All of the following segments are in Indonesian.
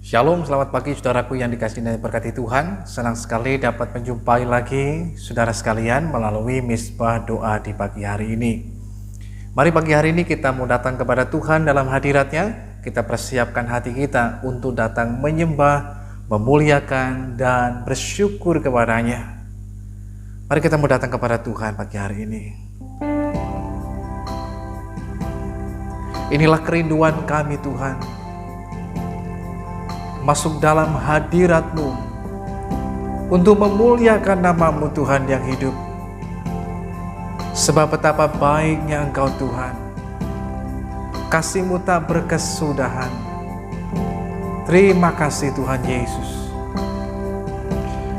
Shalom, selamat pagi saudaraku yang dikasihi dan diberkati Tuhan. Senang sekali dapat menjumpai lagi saudara sekalian melalui misbah doa di pagi hari ini. Mari pagi hari ini kita mau datang kepada Tuhan dalam hadirat-Nya. Kita persiapkan hati kita untuk datang menyembah, memuliakan, dan bersyukur kepada-Nya. Mari kita mau datang kepada Tuhan pagi hari ini. Inilah kerinduan kami Tuhan. Masuk dalam hadirat-Mu untuk memuliakan nama-Mu Tuhan yang hidup. Sebab betapa baiknya Engkau Tuhan, kasih-Mu tak berkesudahan. Terima kasih Tuhan Yesus.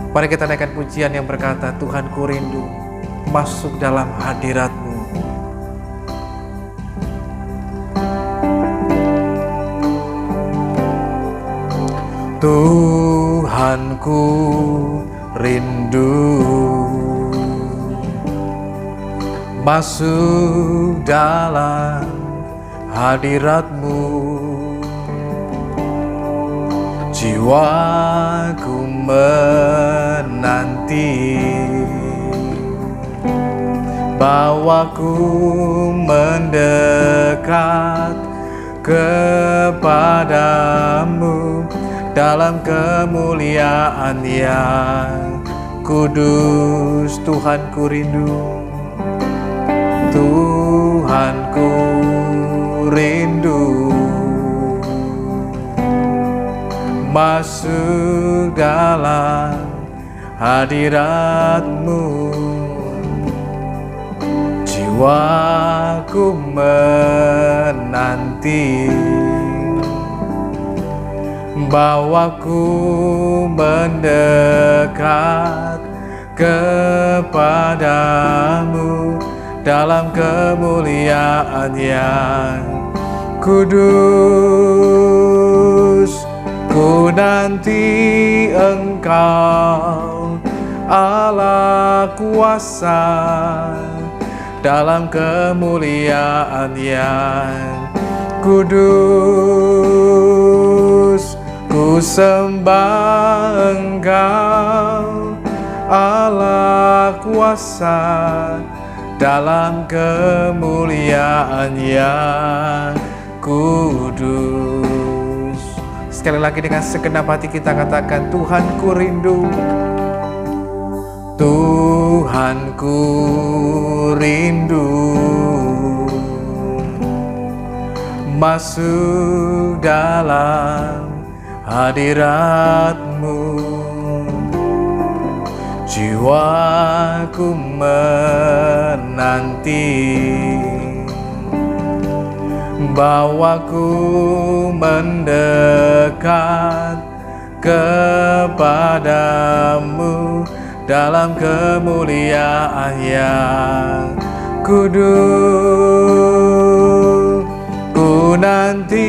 Mari kita naikkan pujian yang berkata, Tuhan ku rindu masuk dalam hadirat-Mu. Tuhanku rindu masuk dalam hadirat-Mu. Jiwaku menanti, bawaku mendekat kepadamu dalam kemuliaan yang kudus. Tuhan ku rindu, Tuhan ku rindu masuk dalam hadirat-Mu. Jiwaku menanti, bawaku mendekat kepadamu dalam kemuliaan yang kudus. Ku nanti Engkau Allah kuasa dalam kemuliaan yang kudus. Ku sembah Engkau Allah kuasa dalam kemuliaan yang kudus. Sekali lagi dengan segenap hati kita katakan, Tuhan ku rindu, Tuhan ku rindu masuk dalam hadirat-Mu. Jiwaku menanti, bawaku mendekat kepadamu dalam kemuliaan yang kudus. Ku nanti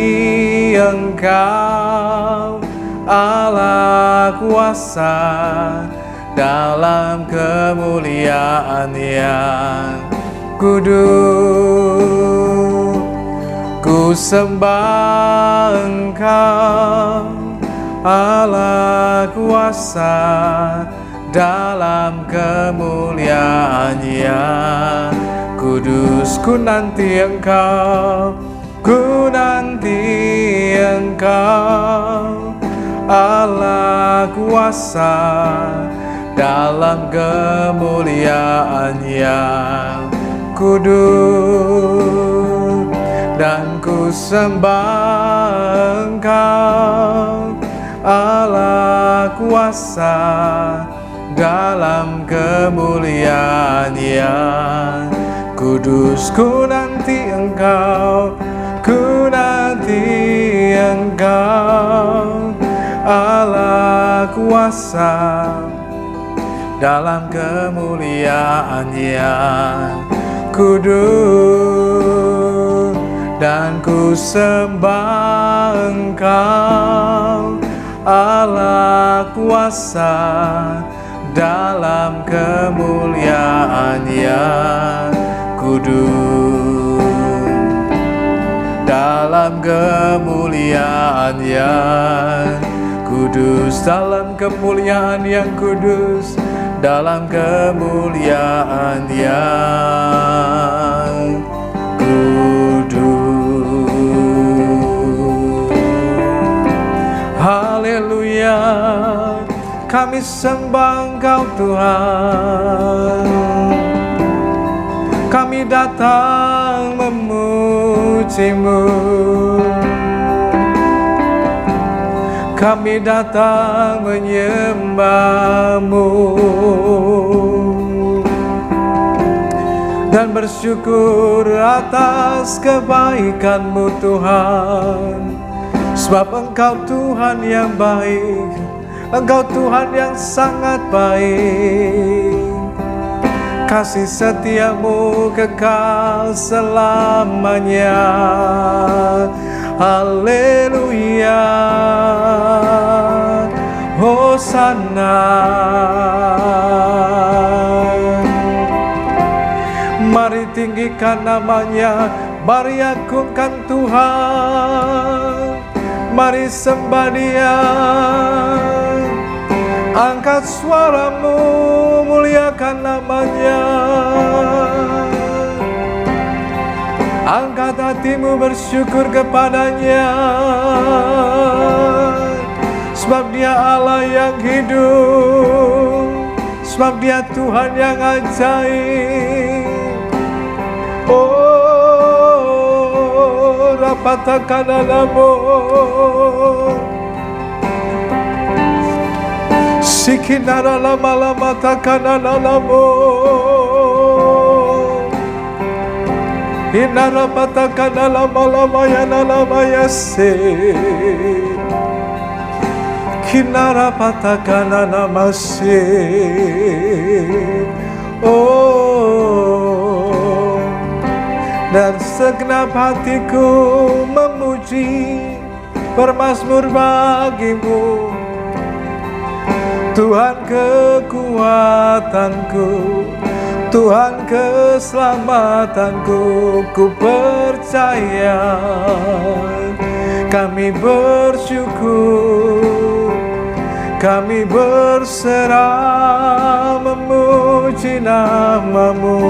Engkau Allah kuasa dalam kemuliaan yang kudus. Ku sembah Engkau Allah kuasa dalam kemuliaan yang kudus. Ku nanti Engkau, ku nanti Engkau Allah kuasa dalam kemuliaan yang kudus. Dan ku sembah Engkau Allah kuasa dalam kemuliaan yang kudus. Ku nanti Engkau, ku nanti Engkau Allah kuasa dalam kemuliaan yang kudus. Dan ku sembah Engkau Allah kuasa dalam kemuliaan yang kudus. dalam kemuliaan yang kudus, dalam kemuliaan yang kudus, dalam kemuliaan yang kudus. Haleluya, kami sembah Engkau Tuhan, kami datang memuji-Mu, kami datang menyembah-Mu dan bersyukur atas kebaikan-Mu Tuhan. Sebab Engkau Tuhan yang baik, Engkau Tuhan yang sangat baik. Kasih setia-Mu kekal selamanya. Haleluya, Hosana. Mari tinggikan namanya, mari agungkan Tuhan, mari sembah Dia. Angkat suaramu, muliakan namanya. Angkat hatimu, bersyukur kepadanya. Sebab Dia Allah yang hidup, sebab Dia Tuhan yang ajaib. Oh, rapatakanalamu, sikinara lama-lama takanalamu, inara patakanalama-lama yanalama yase, kinara patakanalama se. Oh, dan segenap hatiku memuji, bermazmur bagimu, Tuhan kekuatanku, Tuhan keselamatanku. Ku percaya, kami bersyukur, kami berserah memuji nama-Mu.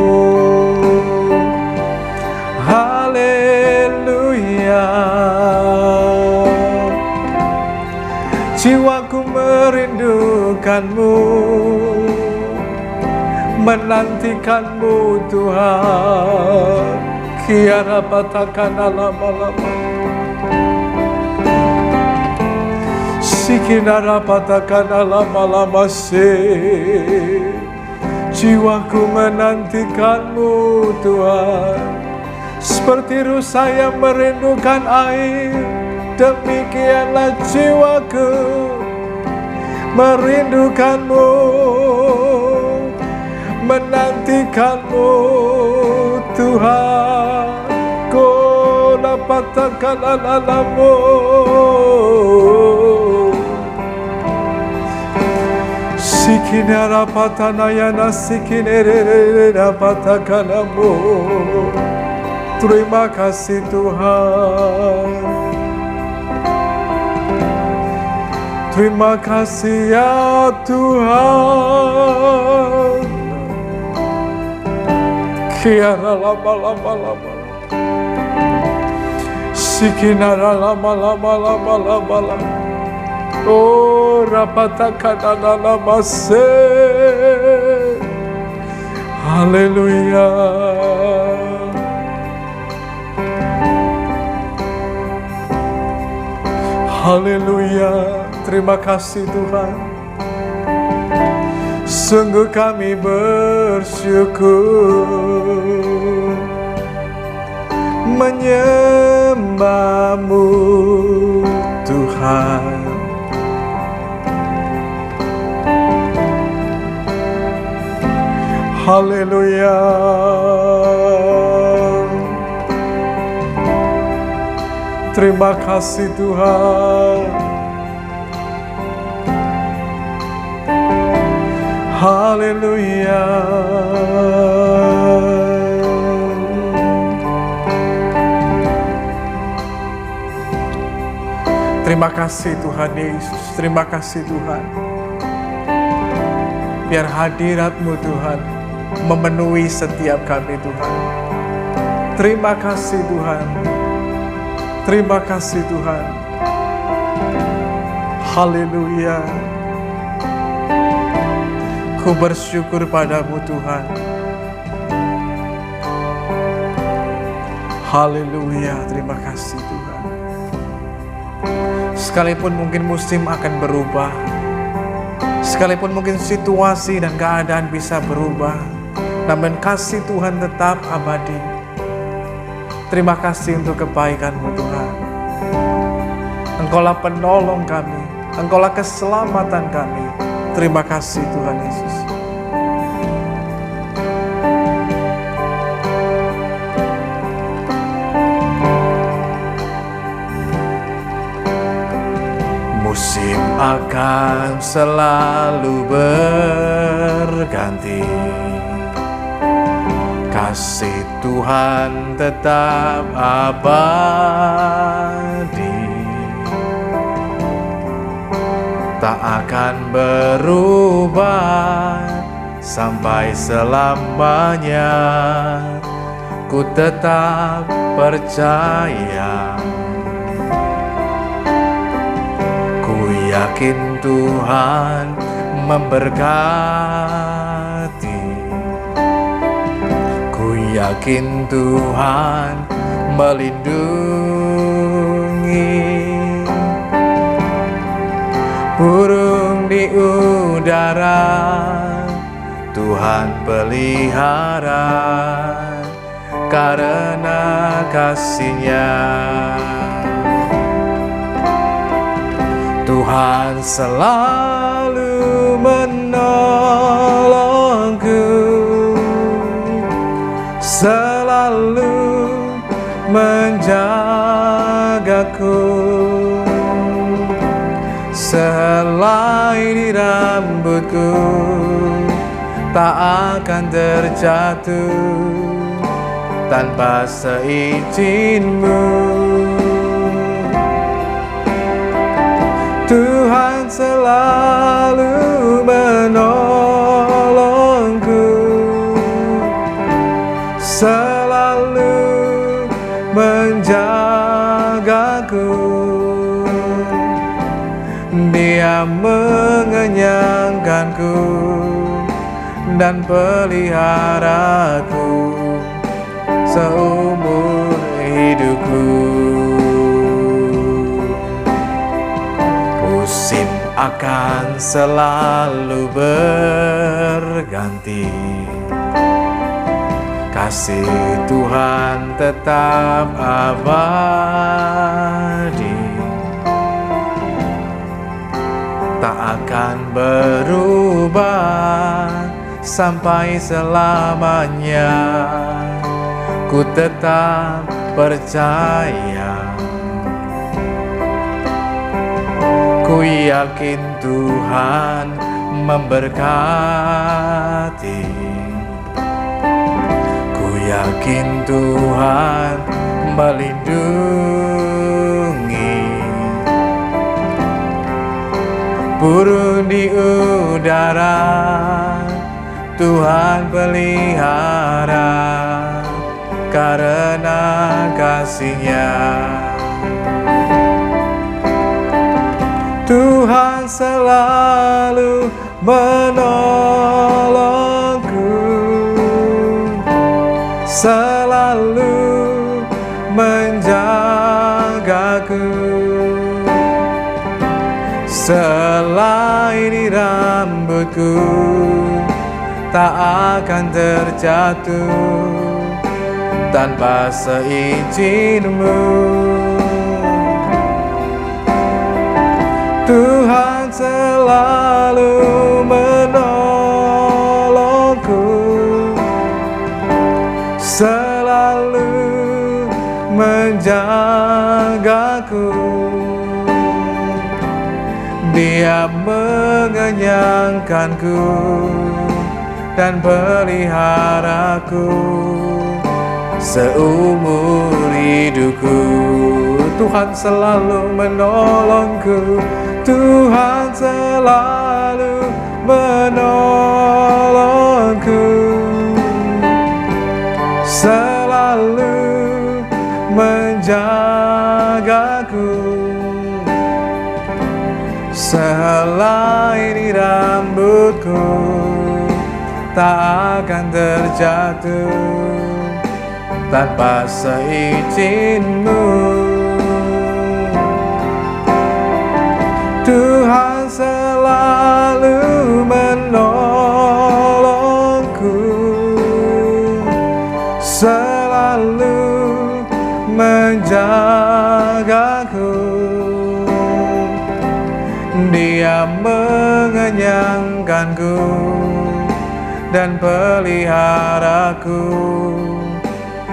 Haleluya, jiwaku merindukan-Mu, menantikan-Mu Tuhan. Kiara patakan lama-lama, sikinara patakan lama-lama se. Jiwaku menantikan-Mu Tuhan, seperti rusa yang merindukan air, demikianlah jiwaku merindukan-Mu, menantikan-Mu Tuhan. Kau dapatkan alamu, sikinara patanayana, sikinere dapatkan-Mu. Terima kasih Tuhan, terima kasih ya Tuhan. Kiara lama-lama, sikinara lama-lama. Oh, rapatakan lama se. Haleluya. Haleluya, terima kasih Tuhan. Sungguh kami bersyukur menyembah-Mu Tuhan. Haleluya. Terima kasih Tuhan. Haleluya. Terima kasih Tuhan Yesus, terima kasih Tuhan. Biar hadirat-Mu Tuhan memenuhi setiap kami Tuhan. Terima kasih Tuhan, terima kasih Tuhan. Haleluya. Ku bersyukur padamu Tuhan. Haleluya, terima kasih Tuhan. Sekalipun mungkin musim akan berubah, sekalipun mungkin situasi dan keadaan bisa berubah, namun kasih Tuhan tetap abadi. Terima kasih untuk kebaikan-Mu Tuhan. Engkaulah penolong kami, Engkaulah keselamatan kami. Terima kasih Tuhan Yesus. Musim akan selalu berganti, kasih Tuhan tetap abadi, tak akan berubah sampai selamanya. Ku tetap percaya, yakin Tuhan memberkati, ku yakin Tuhan melindungi. Burung di udara Tuhan pelihara, karena kasih-Nya. Tuhan selalu menolongku, selalu menjagaku. Sehelai di rambutku tak akan terjatuh tanpa seizin-Mu. Tuhan selalu menolongku, selalu menjagaku. Dia mengenyangkanku dan peliharaku seumur hidupku. Musim akan selalu berganti, kasih Tuhan tetap abadi, tak akan berubah sampai selamanya. Ku tetap percaya, ku yakin Tuhan memberkati, ku yakin Tuhan melindungi. Burung di udara Tuhan pelihara, karena kasih-Nya. Tuhan selalu menolongku, selalu menjagaku. Selai di rambutku tak akan terjatuh tanpa seizin-Mu. Tuhan selalu menolongku, selalu menjagaku. Dia mengenyangkanku dan peliharaku seumur hidupku. Tuhan selalu menolongku, Tuhan selalu menolongku, selalu menjagaku. Sehelai di rambutku tak akan terjatuh tanpa seizinmu. Tuhan selalu menolongku, selalu menjagaku. Dia mengenyangkanku dan peliharaku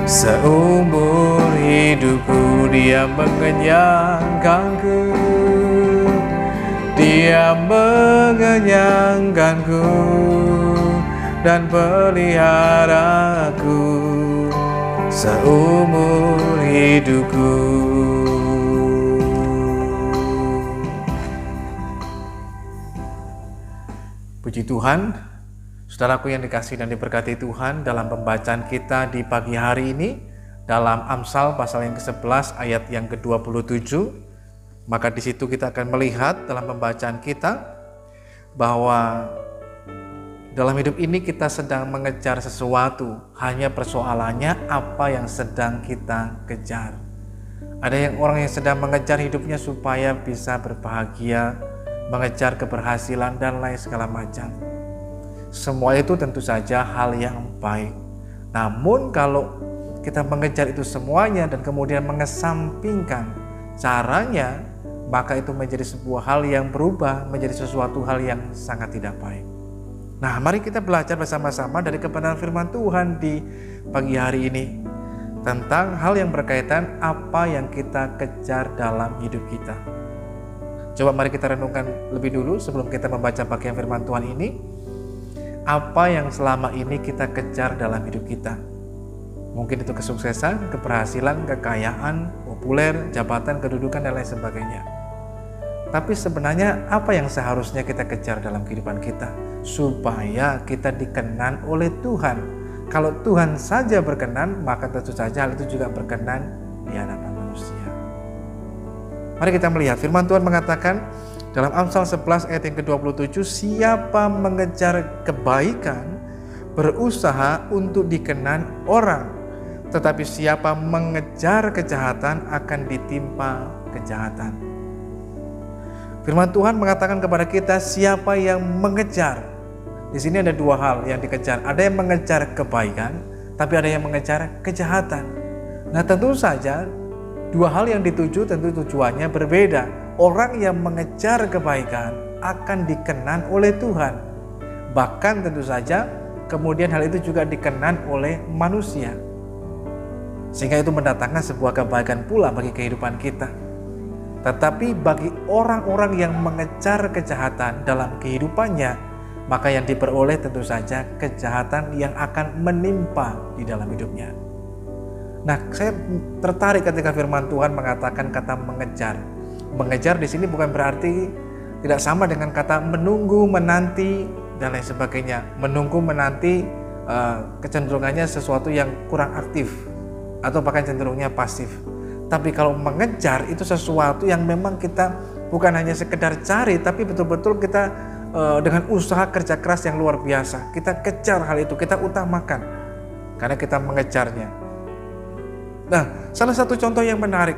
seumur hidupku. Dia mengenyangkanku, Dia mengenyangkanku dan peliharaku seumur hidupku. Puji Tuhan, saudaraku yang dikasihi dan diberkati Tuhan, dalam pembacaan kita di pagi hari ini dalam Amsal pasal yang ke-11 ayat yang ke-27, maka di situ kita akan melihat dalam pembacaan kita bahwa dalam hidup ini kita sedang mengejar sesuatu, hanya persoalannya apa yang sedang kita kejar. Ada orang yang sedang mengejar hidupnya supaya bisa berbahagia, mengejar keberhasilan dan lain segala macam. Semua itu tentu saja hal yang baik. Namun kalau kita mengejar itu semuanya dan kemudian mengesampingkan caranya, maka itu menjadi sebuah hal yang berubah menjadi sesuatu hal yang sangat tidak baik. Nah, mari kita belajar bersama-sama dari kebenaran firman Tuhan di pagi hari ini tentang hal yang berkaitan apa yang kita kejar dalam hidup kita. Coba mari kita renungkan lebih dulu sebelum kita membaca bagian firman Tuhan ini. Apa yang selama ini kita kejar dalam hidup kita? Mungkin itu kesuksesan, keberhasilan, kekayaan, populer, jabatan, kedudukan, dan lain sebagainya. Tapi sebenarnya apa yang seharusnya kita kejar dalam kehidupan kita? Supaya kita dikenan oleh Tuhan. Kalau Tuhan saja berkenan, maka tentu saja hal itu juga berkenan di hadapan manusia. Mari kita melihat firman Tuhan mengatakan dalam Amsal 11 ayat yang ke-27, siapa mengejar kebaikan berusaha untuk dikenan orang, tetapi siapa mengejar kejahatan akan ditimpa kejahatan. Firman Tuhan mengatakan kepada kita siapa yang mengejar. Di sini ada dua hal yang dikejar. Ada yang mengejar kebaikan, tapi ada yang mengejar kejahatan. Nah, tentu saja dua hal yang dituju tentu tujuannya berbeda. Orang yang mengejar kebaikan akan dikenan oleh Tuhan. Bahkan tentu saja kemudian hal itu juga dikenan oleh manusia. Sehingga itu mendatangkan sebuah kebaikan pula bagi kehidupan kita. Tetapi bagi orang-orang yang mengejar kejahatan dalam kehidupannya, maka yang diperoleh tentu saja kejahatan yang akan menimpa di dalam hidupnya. Nah, saya tertarik ketika firman Tuhan mengatakan kata mengejar. Mengejar di sini bukan berarti tidak sama dengan kata menunggu, menanti, dan lain sebagainya. Menunggu, menanti kecenderungannya sesuatu yang kurang aktif atau bahkan cenderungnya pasif. Tapi kalau mengejar itu sesuatu yang memang kita bukan hanya sekedar cari, tapi betul-betul kita dengan usaha kerja keras yang luar biasa. Kita kejar hal itu, kita utamakan karena kita mengejarnya. Nah, salah satu contoh yang menarik,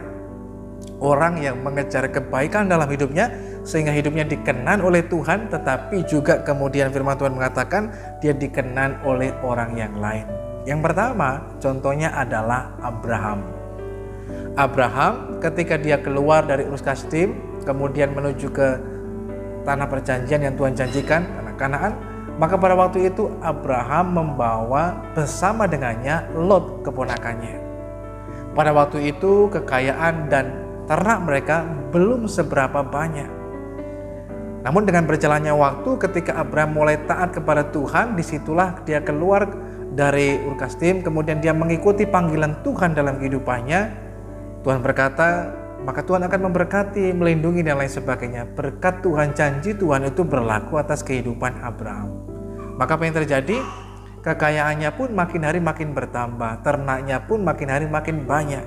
orang yang mengejar kebaikan dalam hidupnya sehingga hidupnya dikenan oleh Tuhan, tetapi juga kemudian firman Tuhan mengatakan dia dikenan oleh orang yang lain. Yang pertama contohnya adalah Abraham. Abraham ketika dia keluar dari Ur Kasdim kemudian menuju ke tanah perjanjian yang Tuhan janjikan, tanah Kanaan, maka pada waktu itu Abraham membawa bersama dengannya Lot keponakannya. Pada waktu itu kekayaan dan ternak mereka belum seberapa banyak. Namun dengan berjalannya waktu ketika Abraham mulai taat kepada Tuhan, disitulah dia keluar dari Ur Kasdim, kemudian dia mengikuti panggilan Tuhan dalam kehidupannya. Tuhan berkata, maka Tuhan akan memberkati, melindungi dan lain sebagainya. Berkat Tuhan, janji Tuhan itu berlaku atas kehidupan Abraham. Maka apa yang terjadi? Kekayaannya pun makin hari makin bertambah, ternaknya pun makin hari makin banyak.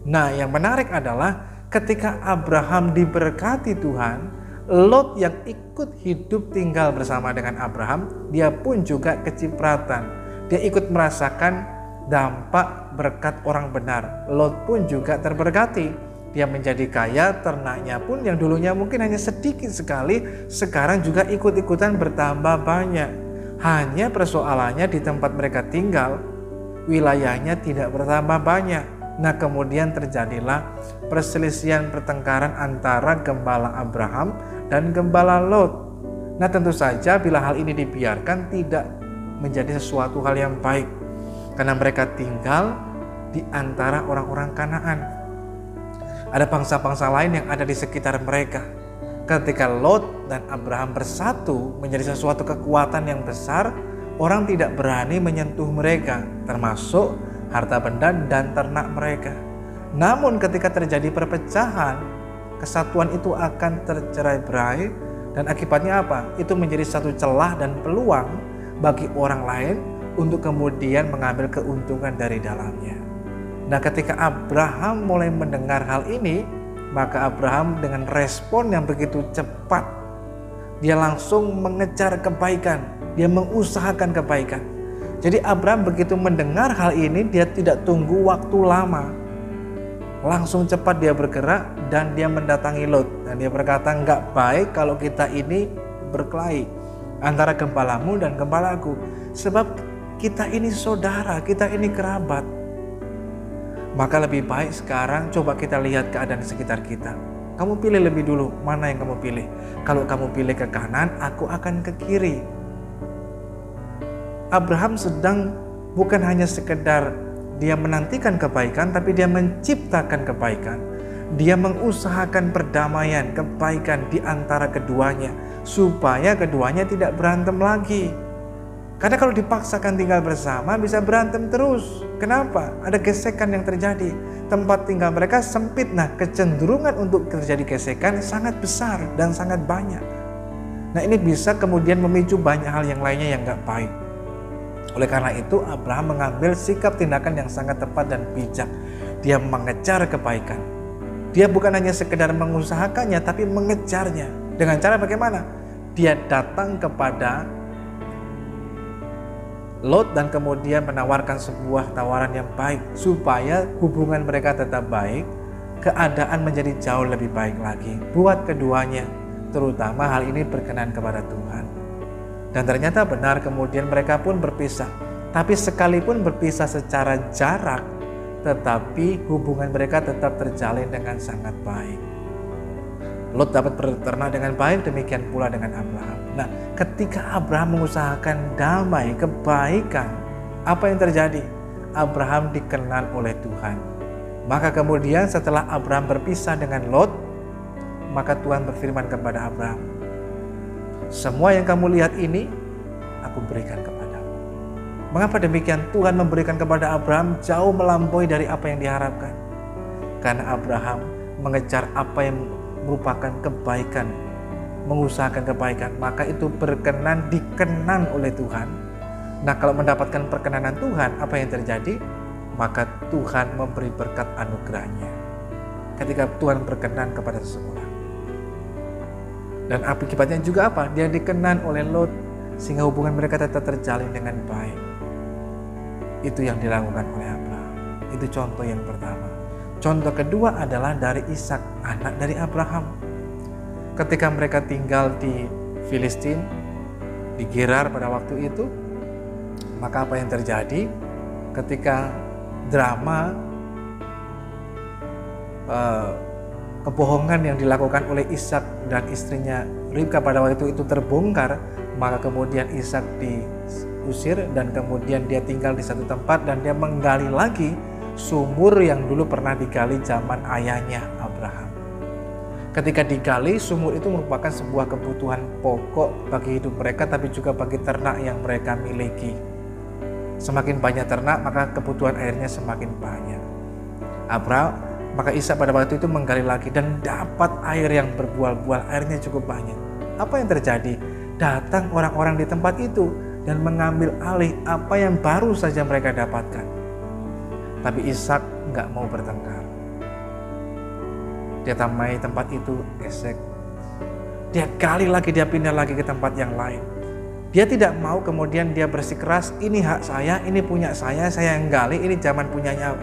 Nah, yang menarik adalah ketika Abraham diberkati Tuhan, Lot yang ikut hidup tinggal bersama dengan Abraham, dia pun juga kecipratan. Dia ikut merasakan dampak berkat orang benar. Lot pun juga terberkati. Dia menjadi kaya, ternaknya pun yang dulunya mungkin hanya sedikit sekali, sekarang juga ikut-ikutan bertambah banyak. Hanya persoalannya di tempat mereka tinggal, wilayahnya tidak bertambah banyak. Nah, kemudian terjadilah perselisihan, pertengkaran antara gembala Abraham dan gembala Lot. Nah, tentu saja bila hal ini dibiarkan tidak menjadi sesuatu hal yang baik, karena mereka tinggal di antara orang-orang Kanaan. Ada bangsa-bangsa lain yang ada di sekitar mereka. Ketika Lot dan Abraham bersatu menjadi sesuatu kekuatan yang besar, orang tidak berani menyentuh mereka, termasuk harta benda dan ternak mereka. Namun ketika terjadi perpecahan, kesatuan itu akan tercerai-berai, dan akibatnya apa? Itu menjadi satu celah dan peluang bagi orang lain untuk kemudian mengambil keuntungan dari dalamnya. Nah, ketika Abraham mulai mendengar hal ini, maka Abraham dengan respon yang begitu cepat, dia langsung mengejar kebaikan, dia mengusahakan kebaikan. Jadi Abraham begitu mendengar hal ini, dia tidak tunggu waktu lama, langsung cepat dia bergerak dan dia mendatangi Lot. Dan dia berkata, enggak baik kalau kita ini berkelahi antara gembalamu dan gembalaku, sebab kita ini saudara, kita ini kerabat. Maka lebih baik sekarang coba kita lihat keadaan di sekitar kita. Kamu pilih lebih dulu, mana yang kamu pilih? Kalau kamu pilih ke kanan, aku akan ke kiri. Abraham sedang bukan hanya sekedar dia menantikan kebaikan, tapi dia menciptakan kebaikan. Dia mengusahakan perdamaian, kebaikan di antara keduanya, supaya keduanya tidak berantem lagi. Karena kalau dipaksakan tinggal bersama bisa berantem terus. Kenapa? Ada gesekan yang terjadi. Tempat tinggal mereka sempit. Nah, kecenderungan untuk terjadi gesekan sangat besar dan sangat banyak. Nah, ini bisa kemudian memicu banyak hal yang lainnya yang gak baik. Oleh karena itu, Abraham mengambil sikap tindakan yang sangat tepat dan bijak. Dia mengejar kebaikan. Dia bukan hanya sekedar mengusahakannya, tapi mengejarnya. Dengan cara bagaimana? Dia datang kepada Lot dan kemudian menawarkan sebuah tawaran yang baik supaya hubungan mereka tetap baik, keadaan menjadi jauh lebih baik lagi buat keduanya, terutama hal ini berkenan kepada Tuhan. Dan ternyata benar, kemudian mereka pun berpisah. Tapi sekalipun berpisah secara jarak, tetapi hubungan mereka tetap terjalin dengan sangat baik. Lot dapat berternak dengan baik, demikian pula dengan Abraham. Nah, ketika Abraham mengusahakan damai, kebaikan, apa yang terjadi? Abraham dikenal oleh Tuhan. Maka kemudian setelah Abraham berpisah dengan Lot, maka Tuhan berfirman kepada Abraham, semua yang kamu lihat ini, aku berikan kepadamu. Mengapa demikian? Tuhan memberikan kepada Abraham jauh melampaui dari apa yang diharapkan. Karena Abraham mengejar apa yang merupakan kebaikan, mengusahakan kebaikan, maka itu berkenan, dikenan oleh Tuhan. Nah, kalau mendapatkan perkenanan Tuhan, apa yang terjadi? Maka Tuhan memberi berkat anugerahnya. Ketika Tuhan berkenan kepada seseorang. Dan akibatnya juga apa? Dia dikenan oleh Lot, sehingga hubungan mereka tetap terjalin dengan baik. Itu yang dilakukan oleh Abraham. Itu contoh yang pertama. Contoh kedua adalah dari Ishak, anak dari Abraham. Ketika mereka tinggal di Filistin, di Gerar pada waktu itu, maka apa yang terjadi? Ketika drama kebohongan yang dilakukan oleh Ishak dan istrinya Ribka pada waktu itu terbongkar, maka kemudian Ishak diusir dan kemudian dia tinggal di satu tempat dan dia menggali lagi sumur yang dulu pernah digali zaman ayahnya Abraham. Ketika digali, sumur itu merupakan sebuah kebutuhan pokok bagi hidup mereka, tapi juga bagi ternak yang mereka miliki. Semakin banyak ternak, maka kebutuhan airnya semakin banyak. Maka Ishak pada waktu itu menggali lagi dan dapat air yang berbual-bual, airnya cukup banyak. Apa yang terjadi? Datang orang-orang di tempat itu dan mengambil alih apa yang baru saja mereka dapatkan. Tapi Ishak nggak mau bertengkar. Dia tamai tempat itu gesek. Dia gali lagi, dia pindah lagi ke tempat yang lain. Dia tidak mau kemudian dia bersikeras, ini hak saya, ini punya saya yang gali, ini zaman punyanya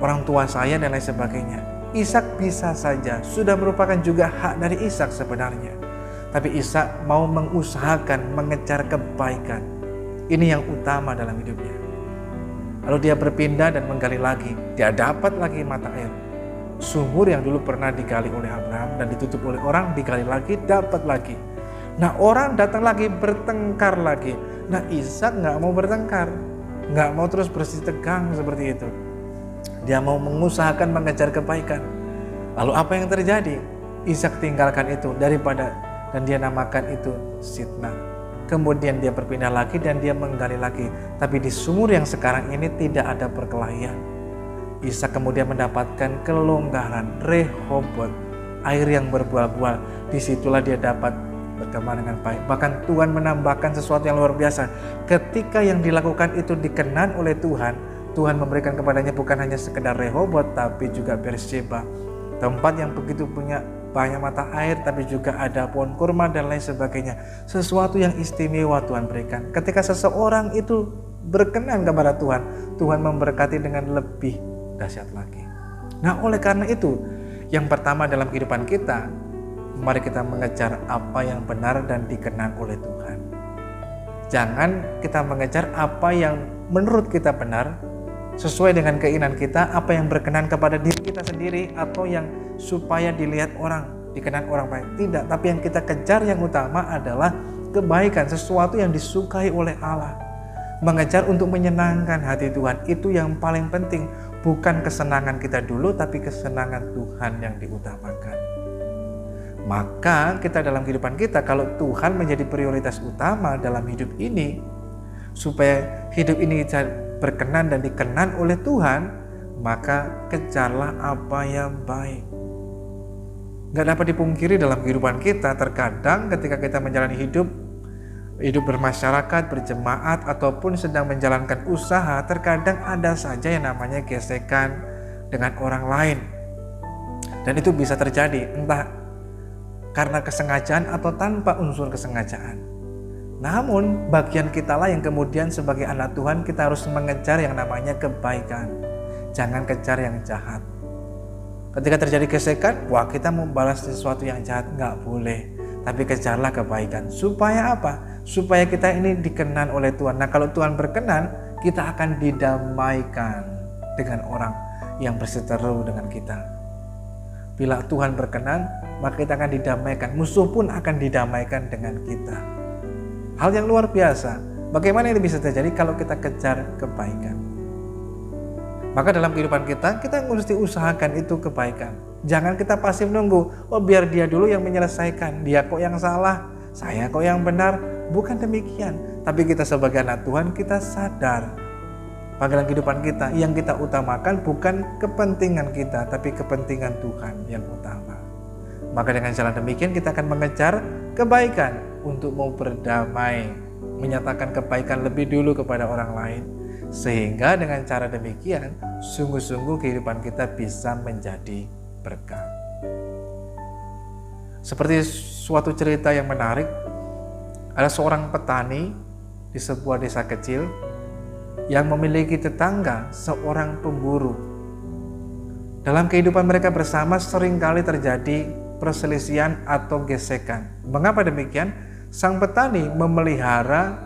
orang tua saya dan lain sebagainya. Ishak bisa saja sudah merupakan juga hak dari Ishak sebenarnya. Tapi Ishak mau mengusahakan mengejar kebaikan. Ini yang utama dalam hidupnya. Lalu dia berpindah dan menggali lagi. Dia dapat lagi mata air. Sumur yang dulu pernah digali oleh Abraham dan ditutup oleh orang, digali lagi, dapat lagi. Nah, orang datang lagi, bertengkar lagi. Nah, Ishak nggak mau bertengkar, nggak mau terus bersih tegang seperti itu. Dia mau mengusahakan mengejar kebaikan. Lalu apa yang terjadi? Ishak tinggalkan itu dan dia namakan itu Sitnah. Kemudian dia berpindah lagi dan dia menggali lagi. Tapi di sumur yang sekarang ini tidak ada perkelahian. Ishak kemudian mendapatkan kelonggaran, Rehobot, air yang berbual-bual. Disitulah dia dapat berkembang dengan baik. Bahkan Tuhan menambahkan sesuatu yang luar biasa. Ketika yang dilakukan itu dikenan oleh Tuhan, Tuhan memberikan kepadanya bukan hanya sekedar Rehobot, tapi juga Beersheba, tempat yang begitu punya banyak mata air, tapi juga ada pohon kurma dan lain sebagainya. Sesuatu yang istimewa Tuhan berikan. Ketika seseorang itu berkenan kepada Tuhan, Tuhan memberkati dengan lebih dahsyat lagi. Nah, oleh karena itu, yang pertama dalam kehidupan kita, mari kita mengejar apa yang benar dan dikenan oleh Tuhan. Jangan kita mengejar apa yang menurut kita benar, sesuai dengan keinginan kita, apa yang berkenan kepada diri kita sendiri, atau yang supaya dilihat orang, dikenan orang baik. Tidak, tapi yang kita kejar yang utama adalah kebaikan, sesuatu yang disukai oleh Allah. Mengejar untuk menyenangkan hati Tuhan, itu yang paling penting. Bukan kesenangan kita dulu, tapi kesenangan Tuhan yang diutamakan. Maka kita dalam kehidupan kita, kalau Tuhan menjadi prioritas utama dalam hidup ini, supaya hidup ini berkenan dan dikenan oleh Tuhan, maka kejarlah apa yang baik. Gak dapat dipungkiri dalam kehidupan kita, terkadang ketika kita menjalani hidup bermasyarakat, berjemaat, ataupun sedang menjalankan usaha, terkadang ada saja yang namanya gesekan dengan orang lain. Dan itu bisa terjadi entah karena kesengajaan atau tanpa unsur kesengajaan. Namun bagian kitalah yang kemudian sebagai anak Tuhan, kita harus mengejar yang namanya kebaikan. Jangan kejar yang jahat. Ketika terjadi gesekan, wah kita mau balas sesuatu yang jahat, nggak boleh. Tapi kejarlah kebaikan. Supaya apa? Supaya kita ini dikenan oleh Tuhan. Nah, kalau Tuhan berkenan, kita akan didamaikan dengan orang yang berseteru dengan kita. Bila Tuhan berkenan, maka kita akan didamaikan. Musuh pun akan didamaikan dengan kita. Hal yang luar biasa. Bagaimana ini bisa terjadi kalau kita kejar kebaikan? Maka dalam kehidupan kita mesti usahakan itu kebaikan. Jangan kita pasif nunggu, oh biar dia dulu yang menyelesaikan, dia kok yang salah, saya kok yang benar. Bukan demikian. Tapi kita sebagai anak Tuhan, kita sadar panggilan kehidupan kita, yang kita utamakan bukan kepentingan kita, tapi kepentingan Tuhan yang utama. Maka dengan jalan demikian kita akan mengejar kebaikan untuk mau berdamai, menyatakan kebaikan lebih dulu kepada orang lain. Sehingga dengan cara demikian, sungguh-sungguh kehidupan kita bisa menjadi berkat. Seperti suatu cerita yang menarik, ada seorang petani di sebuah desa kecil yang memiliki tetangga seorang pemburu. Dalam kehidupan mereka bersama seringkali terjadi perselisihan atau gesekan. Mengapa demikian? Sang petani memelihara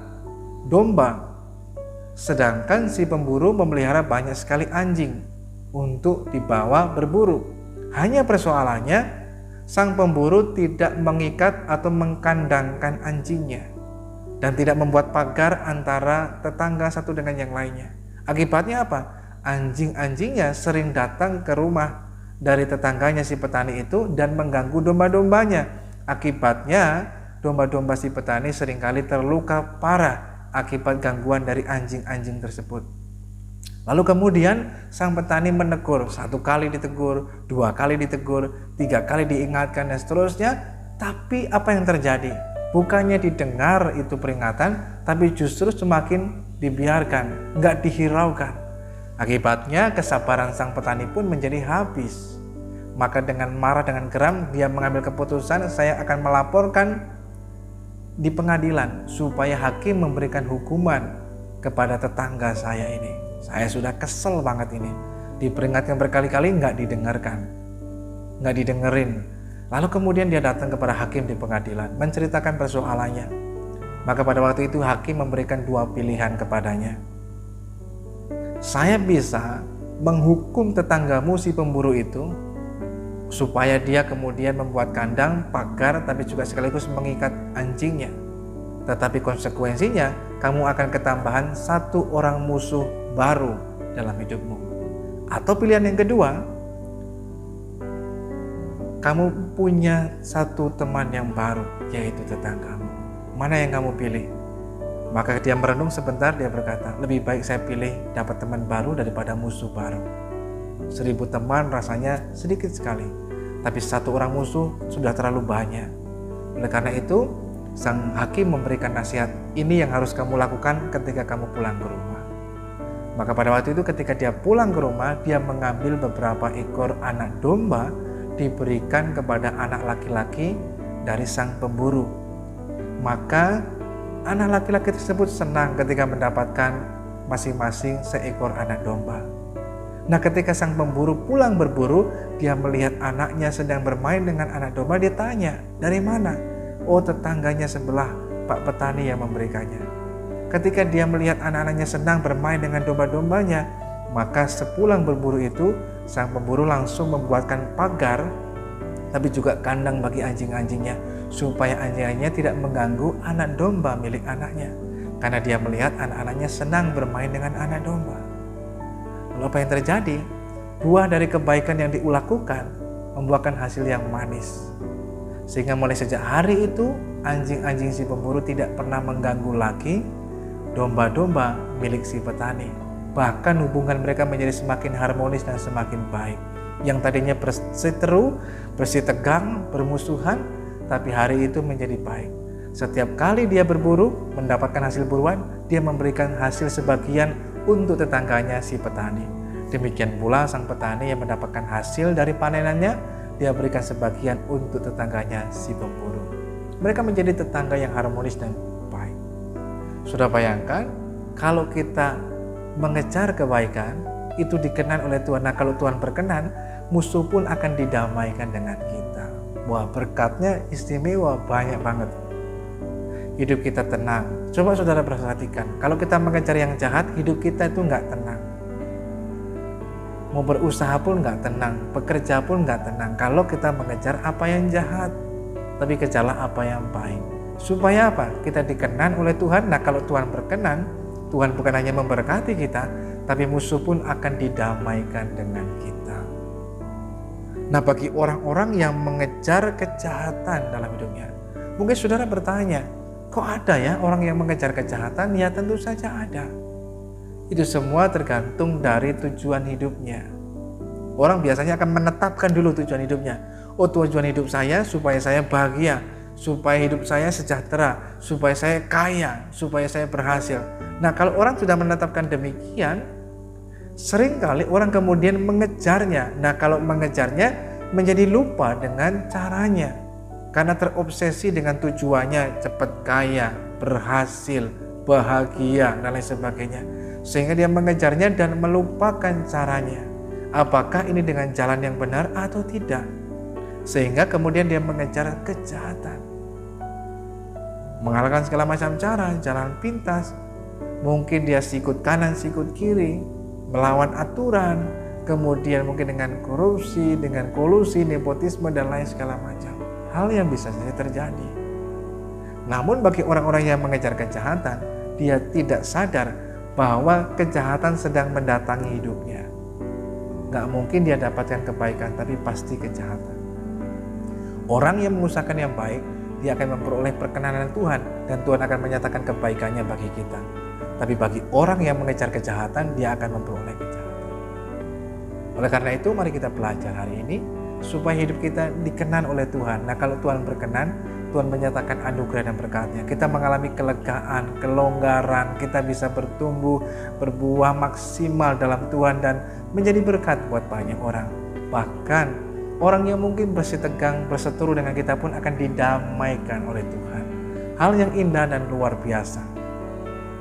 domba, sedangkan si pemburu memelihara banyak sekali anjing untuk dibawa berburu. Hanya persoalannya, sang pemburu tidak mengikat atau mengkandangkan anjingnya dan tidak membuat pagar antara tetangga satu dengan yang lainnya. Akibatnya apa? Anjing-anjingnya sering datang ke rumah dari tetangganya si petani itu dan mengganggu domba-dombanya. Akibatnya domba-domba si petani seringkali terluka parah akibat gangguan dari anjing-anjing tersebut. Lalu kemudian sang petani menegur, 1 kali ditegur, 2 kali ditegur, 3 kali diingatkan dan seterusnya. Tapi apa yang terjadi? Bukannya didengar itu peringatan, tapi justru semakin dibiarkan, nggak dihiraukan. Akibatnya kesabaran sang petani pun menjadi habis. Maka dengan marah, dengan geram, dia mengambil keputusan, saya akan melaporkan di pengadilan supaya hakim memberikan hukuman kepada tetangga saya ini. Saya sudah kesel banget ini. Diperingatkan berkali-kali nggak didengarkan, nggak didengerin. Lalu kemudian dia datang kepada hakim di pengadilan, menceritakan persoalannya. Maka pada waktu itu hakim memberikan 2 pilihan kepadanya. Saya bisa menghukum tetanggamu si pemburu itu, supaya dia kemudian membuat kandang, pagar, tapi juga sekaligus mengikat anjingnya. Tetapi konsekuensinya, kamu akan ketambahan 1 orang musuh baru dalam hidupmu. Atau pilihan yang kedua, kamu punya 1 teman yang baru, yaitu tetanggamu. Mana yang kamu pilih? Maka dia merenung sebentar, dia berkata, lebih baik saya pilih dapat teman baru daripada musuh baru. 1000 teman rasanya sedikit sekali, tapi 1 orang musuh sudah terlalu banyak. Oleh karena itu, sang hakim memberikan nasihat, ini yang harus kamu lakukan ketika kamu pulang ke rumah. Maka pada waktu itu ketika dia pulang ke rumah, dia mengambil beberapa ekor anak domba, diberikan kepada anak laki-laki dari sang pemburu. Maka anak laki-laki tersebut senang ketika mendapatkan masing-masing seekor anak domba. Nah, ketika sang pemburu pulang berburu, dia melihat anaknya sedang bermain dengan anak domba, dia tanya, dari mana? Oh, tetangganya sebelah, Pak Petani yang memberikannya. Ketika dia melihat anak-anaknya senang bermain dengan domba-dombanya, maka sepulang berburu itu, sang pemburu langsung membuatkan pagar, tapi juga kandang bagi anjing-anjingnya, supaya anjing-anjingnya tidak mengganggu anak domba milik anaknya. Karena dia melihat anak-anaknya senang bermain dengan anak domba. Lalu apa yang terjadi? Buah dari kebaikan yang dilakukan membuahkan hasil yang manis. Sehingga mulai sejak hari itu, anjing-anjing si pemburu tidak pernah mengganggu lagi domba-domba milik si petani. Bahkan hubungan mereka menjadi semakin harmonis dan semakin baik. Yang tadinya berseteru, bersitegang, bermusuhan, tapi hari itu menjadi baik. Setiap kali dia berburu, mendapatkan hasil buruan, dia memberikan hasil sebagian untuk tetangganya si petani. Demikian pula sang petani yang mendapatkan hasil dari panenannya, dia berikan sebagian untuk tetangganya si pemburu. Mereka menjadi tetangga yang harmonis dan baik. Sudah bayangkan, kalau kita mengejar kebaikan, itu dikenan oleh Tuhan. Nah, kalau Tuhan berkenan, musuh pun akan didamaikan dengan kita. Wah, berkatnya istimewa, banyak banget. Hidup kita tenang. Coba saudara perhatikan, kalau kita mengejar yang jahat, hidup kita itu nggak tenang. Mau berusaha pun nggak tenang, bekerja pun nggak tenang. Kalau kita mengejar apa yang jahat, tapi kejarlah apa yang baik. Supaya apa? Kita dikenan oleh Tuhan. Nah, kalau Tuhan berkenan, Tuhan bukan hanya memberkati kita, tapi musuh pun akan didamaikan dengan kita. Nah, bagi orang-orang yang mengejar kejahatan dalam hidupnya, mungkin saudara bertanya, kok ada ya orang yang mengejar kejahatan? Ya tentu saja ada. Itu semua tergantung dari tujuan hidupnya. Orang biasanya akan menetapkan dulu tujuan hidupnya. Oh, tujuan hidup saya supaya saya bahagia, supaya hidup saya sejahtera, supaya saya kaya, supaya saya berhasil. Nah, kalau orang sudah menetapkan demikian, seringkali orang kemudian mengejarnya. Nah, kalau mengejarnya menjadi lupa dengan caranya. Karena terobsesi dengan tujuannya, cepat kaya, berhasil, bahagia, dan lain sebagainya. Sehingga dia mengejarnya dan melupakan caranya. Apakah ini dengan jalan yang benar atau tidak? Sehingga kemudian dia mengejar kejahatan. Menghalalkan segala macam cara, jalan pintas. Mungkin dia sikut kanan, sikut kiri, melawan aturan, kemudian mungkin dengan korupsi, dengan kolusi, nepotisme, dan lain segala macam. Hal yang bisa saja terjadi. Namun bagi orang-orang yang mengejar kejahatan, dia tidak sadar bahwa kejahatan sedang mendatangi hidupnya. Gak mungkin dia dapatkan kebaikan, tapi pasti kejahatan. Orang yang mengusahakan yang baik, dia akan memperoleh perkenanan Tuhan, dan Tuhan akan menyatakan kebaikannya bagi kita. Tapi bagi orang yang mengejar kejahatan, dia akan memperoleh Oleh karena itu, mari kita belajar hari ini supaya hidup kita dikenan oleh Tuhan. Nah, kalau Tuhan berkenan, Tuhan menyatakan anugerah dan berkat-Nya. Kita mengalami kelegaan, kelonggaran, kita bisa bertumbuh, berbuah maksimal dalam Tuhan dan menjadi berkat buat banyak orang. Bahkan orang yang mungkin bersitegang, berseteru dengan kita pun akan didamaikan oleh Tuhan. Hal yang indah dan luar biasa.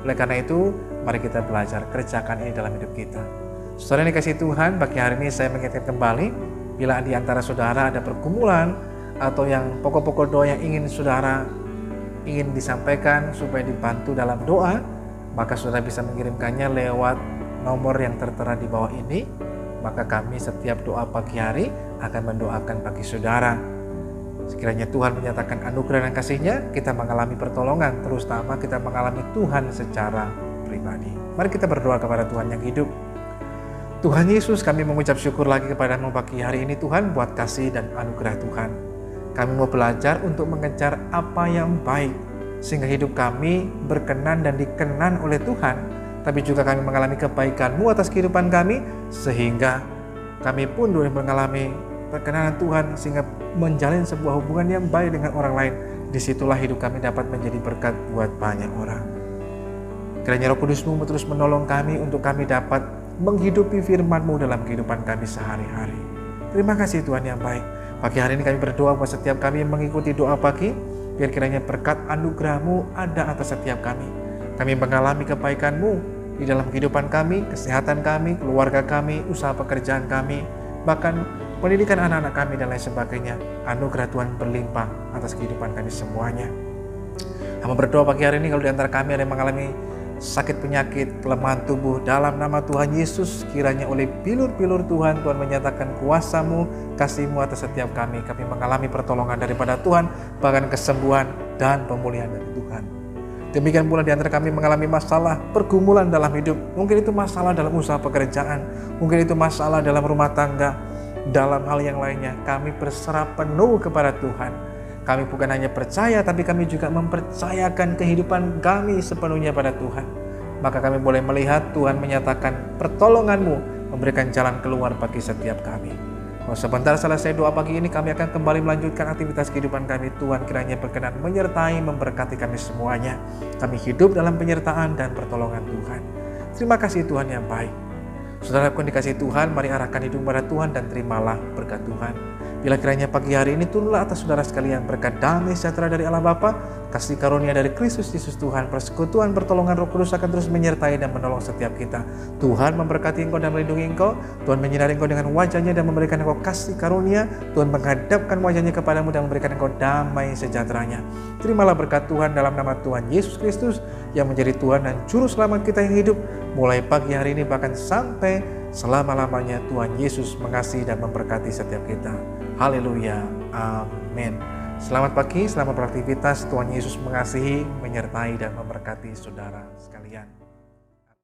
Oleh karena itu, mari kita belajar kerjakan ini dalam hidup kita. Saudara yang dikasihi Tuhan, pagi hari ini saya mengingatkan kembali, bila di antara saudara ada pergumulan atau yang pokok-pokok doa yang ingin saudara disampaikan supaya dibantu dalam doa, maka saudara bisa mengirimkannya lewat nomor yang tertera di bawah ini. Maka kami setiap doa pagi hari akan mendoakan bagi saudara. Sekiranya Tuhan menyatakan anugerah dan kasih-Nya, kita mengalami pertolongan, terutama kita mengalami Tuhan secara pribadi. Mari kita berdoa kepada Tuhan yang hidup. Tuhan Yesus, kami mengucap syukur lagi kepada-Mu pagi hari ini Tuhan, buat kasih dan anugerah Tuhan. Kami mau belajar untuk mengejar apa yang baik, sehingga hidup kami berkenan dan dikenan oleh Tuhan. Tapi juga kami mengalami kebaikan-Mu atas kehidupan kami, sehingga kami pun boleh mengalami perkenanan Tuhan, sehingga menjalin sebuah hubungan yang baik dengan orang lain. Disitulah hidup kami dapat menjadi berkat buat banyak orang. Kiranya Roh Kudus-Mu terus menolong kami untuk kami dapat menghidupi firman-Mu dalam kehidupan kami sehari-hari. Terima kasih Tuhan yang baik. Pagi hari ini kami berdoa buat setiap kami yang mengikuti doa pagi, biar kiranya berkat anugerah-Mu ada atas setiap kami. Kami mengalami kebaikan-Mu di dalam kehidupan kami, kesehatan kami, keluarga kami, usaha pekerjaan kami, bahkan pendidikan anak-anak kami dan lain sebagainya. Anugerah Tuhan berlimpah atas kehidupan kami semuanya. Hamba berdoa pagi hari ini kalau di antara kami ada yang mengalami sakit penyakit, kelemahan tubuh, dalam nama Tuhan Yesus, kiranya oleh bilur-bilur Tuhan, Tuhan menyatakan kuasa-Mu, kasih-Mu atas setiap kami. Kami mengalami pertolongan daripada Tuhan, bahkan kesembuhan dan pemulihan dari Tuhan. Demikian pula di antara kami mengalami masalah, pergumulan dalam hidup. Mungkin itu masalah dalam usaha pekerjaan, mungkin itu masalah dalam rumah tangga, dalam hal yang lainnya. Kami berserah penuh kepada Tuhan. Kami bukan hanya percaya, tapi kami juga mempercayakan kehidupan kami sepenuhnya pada Tuhan. Maka kami boleh melihat Tuhan menyatakan pertolongan-Mu, memberikan jalan keluar bagi setiap kami. Sebentar selesai doa pagi ini, kami akan kembali melanjutkan aktivitas kehidupan kami. Tuhan kiranya berkenan menyertai, memberkati kami semuanya. Kami hidup dalam penyertaan dan pertolongan Tuhan. Terima kasih Tuhan yang baik. Saudara pun dikasih Tuhan, mari arahkan hidup pada Tuhan dan terimalah berkat Tuhan. Bila kiranya pagi hari ini turunlah atas saudara sekalian berkat damai sejahtera dari Allah Bapa, kasih karunia dari Kristus Yesus Tuhan, persekutuan pertolongan Roh Kudus akan terus menyertai dan menolong setiap kita. Tuhan memberkati engkau dan melindungi engkau. Tuhan menyinari engkau dengan wajah-Nya dan memberikan engkau kasih karunia. Tuhan menghadapkan wajah-Nya kepadamu dan memberikan engkau damai sejahtera-Nya. Terimalah berkat Tuhan dalam nama Tuhan Yesus Kristus yang menjadi Tuhan dan Juru Selamat kita yang hidup. Mulai pagi hari ini bahkan sampai selama-lamanya, Tuhan Yesus mengasihi dan memberkati setiap kita. Haleluya, amin. Selamat pagi, selamat beraktivitas. Tuhan Yesus mengasihi, menyertai dan memberkati saudara sekalian.